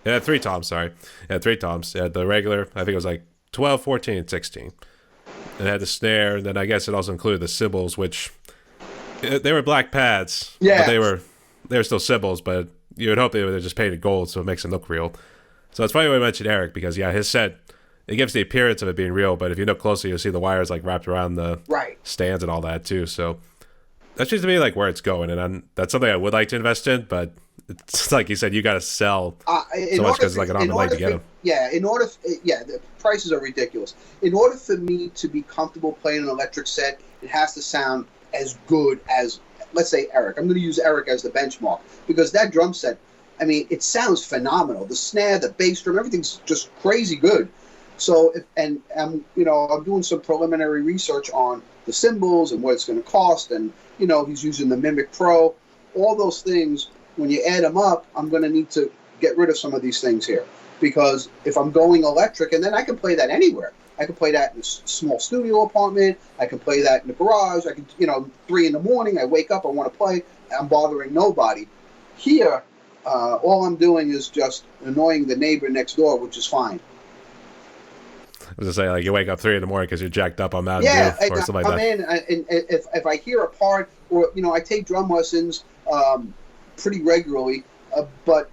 It had three toms, sorry. It had three toms. It had the regular, I think it was like 12, 14, and 16. It had the snare, and then I guess it also included the cymbals, which they were black pads, Yeah. but they were still cymbals, but you would hope they were just painted gold, so it makes them look real. So it's funny when I mentioned Eric, because yeah, his set, it gives the appearance of it being real, but if you look closely, you'll see the wires like wrapped around the stands and all that too. So that seems to me like where it's going, and that's something I would like to invest in, but it's like you said, you got to sell so much because it's like an arm and leg to get them. Yeah, the prices are ridiculous. In order for me to be comfortable playing an electric set, it has to sound as good as, let's say, Eric. I'm going to use Eric as the benchmark because that drum set, I mean, it sounds phenomenal. The snare, the bass drum, everything's just crazy good. So, I'm doing some preliminary research on the cymbals and what it's going to cost, and he's using the Mimic Pro, all those things. When you add them up, I'm going to need to get rid of some of these things here. Because if I'm going electric, and then I can play that anywhere. I can play that in a small studio apartment. I can play that in the garage. I can, 3 in the morning, I wake up, I want to play. I'm bothering nobody. Here, all I'm doing is just annoying the neighbor next door, which is fine. I was just saying, like, you wake up 3 in the morning because you're jacked up on Mountain Dew or something like that. And if I hear a part, or, I take drum lessons pretty regularly, but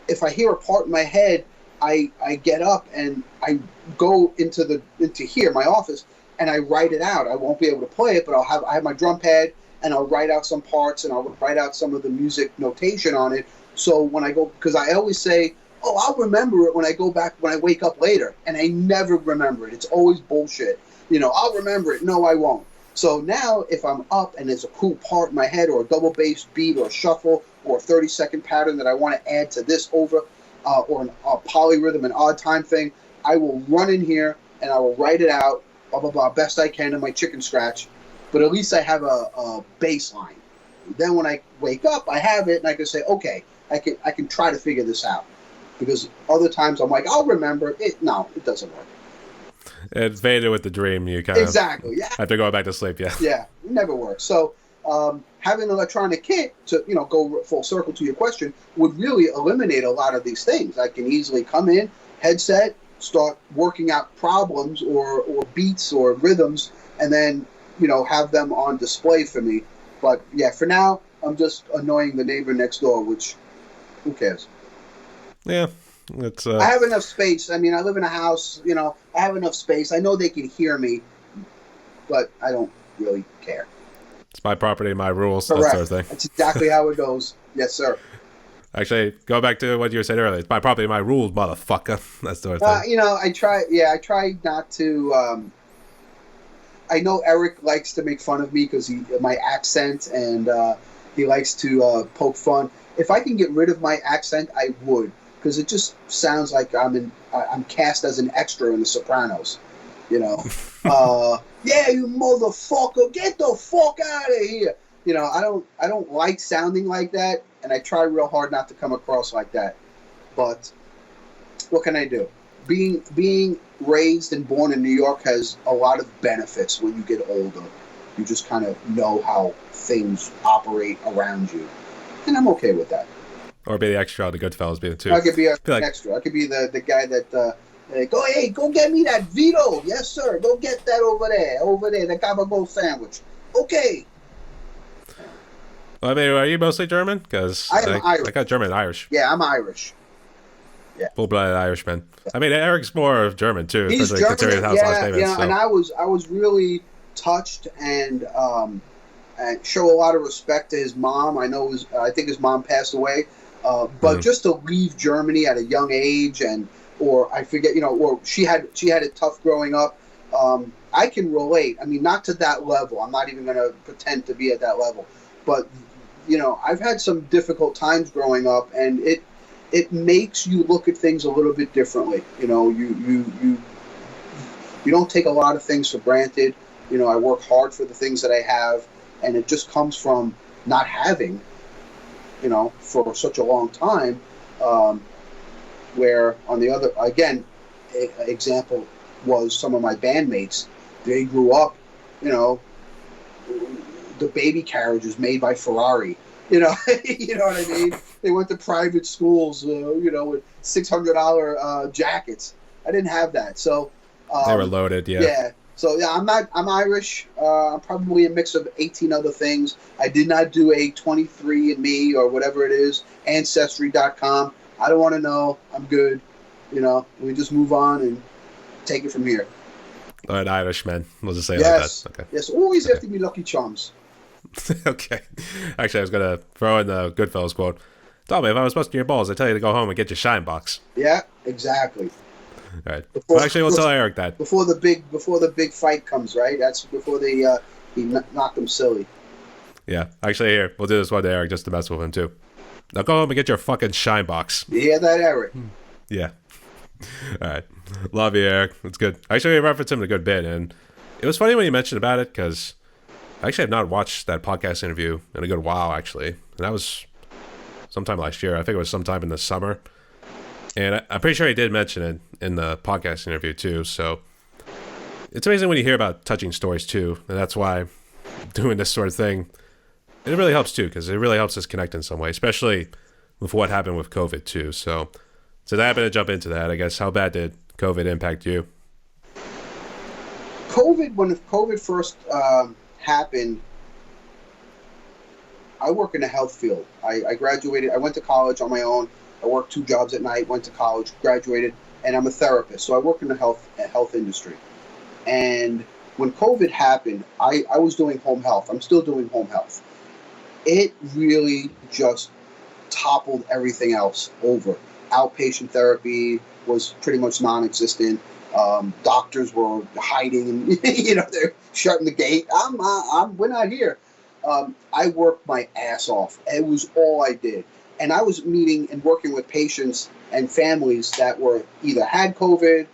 if I hear a part in my head, I get up and I go into here, my office, and I write it out. I won't be able to play it, but I have my drum pad, and I'll write out some parts, and I'll write out some of the music notation on it. So when I go, because I always say, oh, I'll remember it when I wake up later, and I never remember it. It's always bullshit. I'll remember it. No, I won't. So now if I'm up and there's a cool part in my head, or a double bass beat, or a shuffle, or a 30-second pattern that I want to add to this or a polyrhythm, an odd time thing, I will run in here and I will write it out, blah, blah, blah, best I can in my chicken scratch. But at least I have a baseline. Then when I wake up, I have it, and I can say, okay, I can try to figure this out. Because other times I'm like, I'll remember it. No, it doesn't work. It faded with the dream. You kind of have to go back to sleep. Yeah. Yeah, it never works. So having an electronic kit to go full circle to your question would really eliminate a lot of these things. I can easily come in, headset, start working out problems or beats or rhythms, and then have them on display for me. But yeah, for now I'm just annoying the neighbor next door, which who cares? Yeah. It's, I have enough space. I mean, I live in a house, I have enough space. I know they can hear me, but I don't really care. It's my property, my rules, Correct. that sort of thing. That's exactly how it goes. Yes, sir. Actually, go back to what you were saying earlier. It's my property, my rules, motherfucker. That's the sort of thing. I try not to, I know Eric likes to make fun of me because my accent, and he likes to poke fun. If I can get rid of my accent, I would. Because it just sounds like I'm cast as an extra in The Sopranos, yeah, you motherfucker, get the fuck out of here. I don't like sounding like that, and I try real hard not to come across like that. But what can I do? Being raised and born in New York has a lot of benefits when you get older. You just kind of know how things operate around you, and I'm okay with that. Or be the extra, the Goodfellas be the two. I could be an extra. I could be the guy that go get me that Vito. Yes, sir. Go get that over there, the gabagool sandwich. Okay. Well, I mean, are you mostly German? Because I'm Irish. I got German and Irish. Yeah, I'm Irish. Yeah. Full-blooded Irishman. I mean, Eric's more German too, He's especially German, considering how his last name is. So. And I was really touched and show a lot of respect to his mom. I think his mom passed away. But just to leave Germany at a young age, or I forget, or she had it tough growing up. I can relate. I mean, not to that level. I'm not even going to pretend to be at that level. But I've had some difficult times growing up, and it makes you look at things a little bit differently. You don't take a lot of things for granted. I work hard for the things that I have, and it just comes from not having. For such a long time, where on the other, again, example was some of my bandmates. They grew up, the baby carriages made by Ferrari, You know, you know what I mean? They went to private schools, with $600 jackets. I didn't have that, so They were loaded, yeah. yeah. So yeah, I'm Irish. I'm probably a mix of 18 other things. I did not do a 23andMe or whatever it is, Ancestry.com. I don't want to know. I'm good. We just move on and take it from here. All right, Irishman. We'll just say it Yes. like that. Okay. Yes. Always after me Lucky Charms. Okay. Actually, I was going to throw in the Goodfellas quote. Tommy, if I was busting your balls, I'd tell you to go home and get your shine box. Yeah, exactly. All right. Well, actually, we'll tell Eric that. Before the big fight comes, right? That's before he knocked him silly. Yeah. Actually, here, we'll do this one to Eric just to mess with him, too. Now go home and get your fucking shine box. You hear that, Eric? Yeah. All right. Love you, Eric. It's good. Actually, we referenced him in a good bit, and it was funny when you mentioned about it, because I actually have not watched that podcast interview in a good while, actually. And that was sometime last year. I think it was sometime in the summer. And I'm pretty sure he did mention it in the podcast interview, too. So it's amazing when you hear about touching stories, too. And that's why doing this sort of thing, it really helps, too, because it really helps us connect in some way, especially with what happened with COVID, too. So I happen to jump into that, I guess. How bad did COVID impact you? When COVID first happened, I work in the health field. I graduated. I went to college on my own. I worked 2 jobs at night, went to college, graduated, and I'm a therapist. So I work in the health industry. And when COVID happened, I was doing home health. I'm still doing home health. It really just toppled everything else over. Outpatient therapy was pretty much non-existent. Doctors were hiding, and they're shutting the gate. We're not here. I worked my ass off. It was all I did. And I was meeting and working with patients and families that were either had COVID,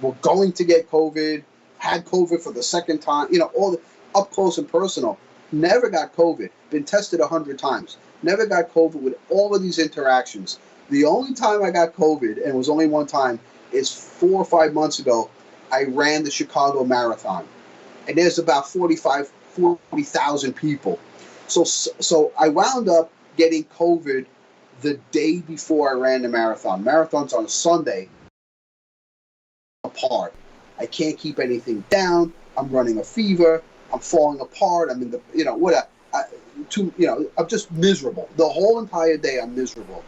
were going to get COVID, had COVID for the second time, all the up close and personal. Never got COVID, been tested 100 times, never got COVID with all of these interactions. The only time I got COVID, and it was only one time, is 4 or 5 months ago. I ran the Chicago Marathon. And there's about 40,000 people. So I wound up getting COVID the day before I ran the marathon. Marathon's on a Sunday. Apart. I can't keep anything down. I'm running a fever. I'm falling apart. I'm in the, I'm just miserable. The whole entire day I'm miserable.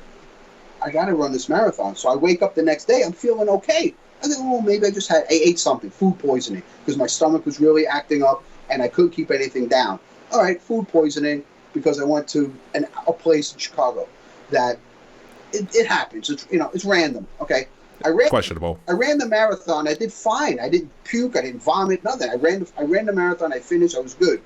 I got to run this marathon. So I wake up the next day. I'm feeling okay. I think, maybe I ate something, food poisoning, because my stomach was really acting up and I couldn't keep anything down. All right, food poisoning, because I went to a place in Chicago that it happens. It's random. Okay. Questionable. I ran the marathon. I did fine. I didn't puke. I didn't vomit. Nothing. I ran the marathon. I finished. I was good.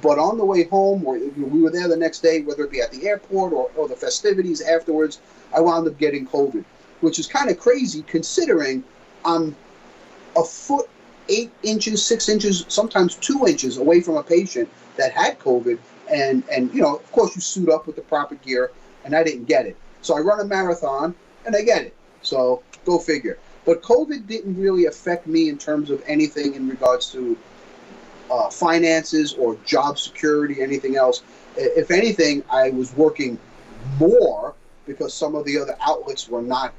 But on the way home, or we were there the next day, whether it be at the airport or the festivities afterwards, I wound up getting COVID, which is kind of crazy considering I'm a foot, 8 inches, 6 inches, sometimes 2 inches away from a patient that had COVID. And of course, you suit up with the proper gear, and I didn't get it. So I run a marathon, and I get it. So go figure. But COVID didn't really affect me in terms of anything in regards to finances or job security, anything else. If anything, I was working more because some of the other outlets were not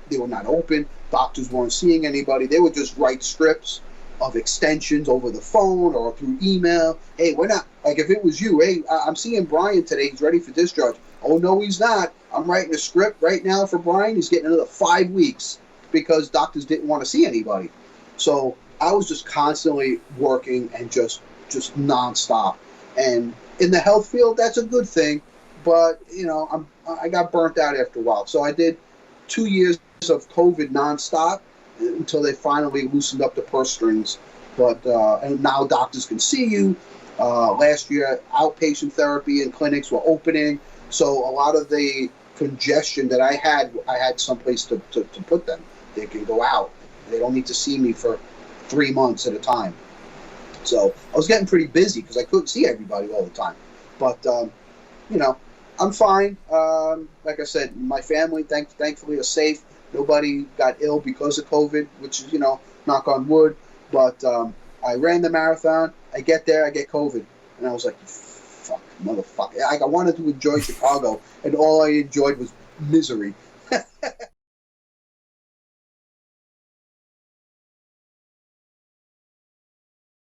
open. Doctors weren't seeing anybody. They would just write scripts of extensions over the phone or through email. Hey, we're not, like if it was you, hey, I'm seeing Brian today. He's ready for discharge. Oh, no, he's not. I'm writing a script right now for Brian. He's getting another 5 weeks because doctors didn't want to see anybody. So I was just constantly working and just nonstop. And in the health field, that's a good thing. But, I got burnt out after a while. So I did 2 years of COVID nonstop until they finally loosened up the purse strings. But and now doctors can see you. Last year, outpatient therapy and clinics were opening. So a lot of the congestion that I had someplace to put them. They can go out. They don't need to see me for 3 months at a time. So I was getting pretty busy because I couldn't see everybody all the time. But, I'm fine. Like I said, my family, thankfully, are safe. Nobody got ill because of COVID, which is, knock on wood. But I ran the marathon. I get there, I get COVID. And I was like, fuck, motherfucker. I wanted to enjoy Chicago, and all I enjoyed was misery.